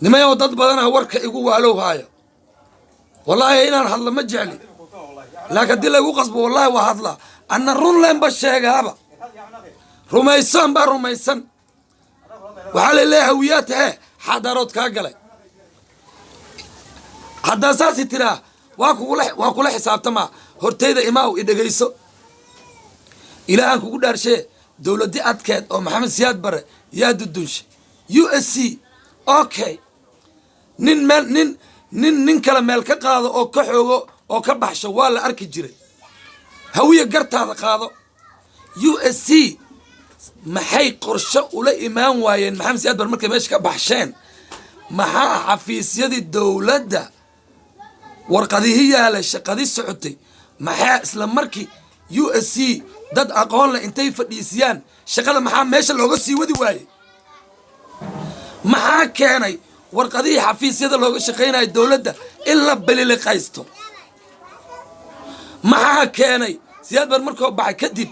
نما يودد بدنا ورك يقول والو هاي والله هنا الحظ ما جعلي لكن دي لو قصب والله وهذلا أن الرون لين بشيء هذا رميسان رميسان وحال الله هوياتها حضارات كاجلة حتى أساسي ترى واكل حساب تما هرتيدا إماو إذا جيسو إلى أن كقول شيء دولة دي أتكاد أو محمد سياد برا ياد الدنش USC أوكي نين كلام ملك قاضي أو كحوجو أو كبح شوال أركي جري هوية قرت هذا قاضي USC محي قرشة ولا إمام وين محمد سياد برا مركب إيش كبحشان محا حفيز يدي الدولة ده ورقدي هي على الشقدي السعودي محا إسلام مركي USC dad aqoon la intay fadhiisiyaan shaqada maxaa meesha looga sii wadi waayay maxaa keenay warqadii xafiisyada looga shaqeynay dawladda in la baliliqaysto maxaa keenay siyaad bar markoo baxay kadib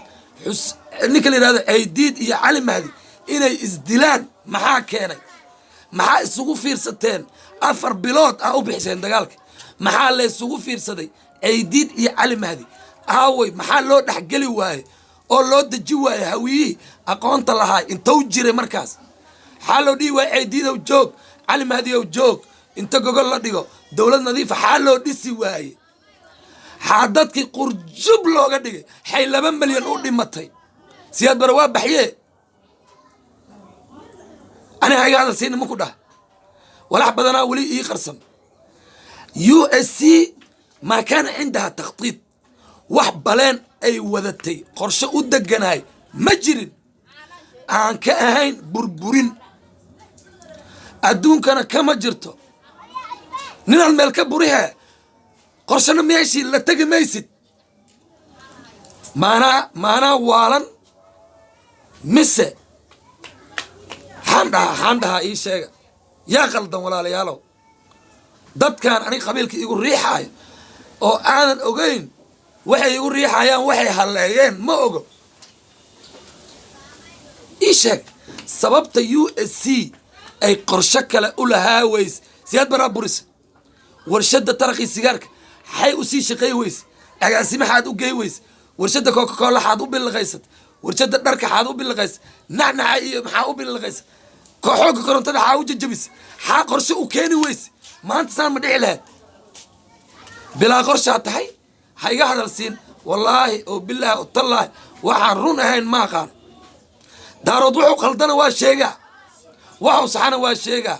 ninka la yiraahdo Aydiid iyo Cali Mahdi inay isdilaan maxaa keenay maxaa isugu fiirsateen 4 bilood ah u bixiseen dagaalka maxaa la isugu fiirsaday Aydiid iyo Cali Mahdi aaway maxaa loo dhaxgali waayay oo loo daji waayay hawiyi aqoonta lahaay intuu jiray markaas xaalo dhii way Aydiidow joog Cali Mahdiyow joog inta gogol la dhigo dawlad nadiif xaalo dhisi waayay xaadadkii qurjub looga dhigay xay 2 milyan u dhimatay siyaad bar waa baxyee ana hay'ada siin ma ku dhah walax badana wali ii qarsan USC ما كان عندها تخطيط وحبلان أي ودتي قرشة ودجناي مجرين عن كأهين بربورين أدون كان كما جرته ننا الملكة بريها قرشنا ميشي لا تجي ميسد معنا والن مسه حمدها إيش شيء يا غلطان ولا ليالو ضد كان أنا قبيلك يقول ريحة أو أنا أوجين waxay u riixayaan waxay haleeyeen ma ogo isha sababta USC ay qorshe kale u lahaa weys siyaad baraburis warshada taraqi sigaarka hay u sii shaqay weys agaasima xaad u geey weys warshada Coca-Cola xaad u bilqaysad warshada dharka xaad u bilqays nacnaca iyo maxaa u bilqays kooxoga korontada xaa u jajabis xaa qorshe u keeni weys maanta saan ma dhici lahayd bilaa qorshe tahay هيجا هذا السين والله وبالله وطلع وحن رون هين ما قال دارو ضوء قلدنا واشيجا وحو صحنا واشيجا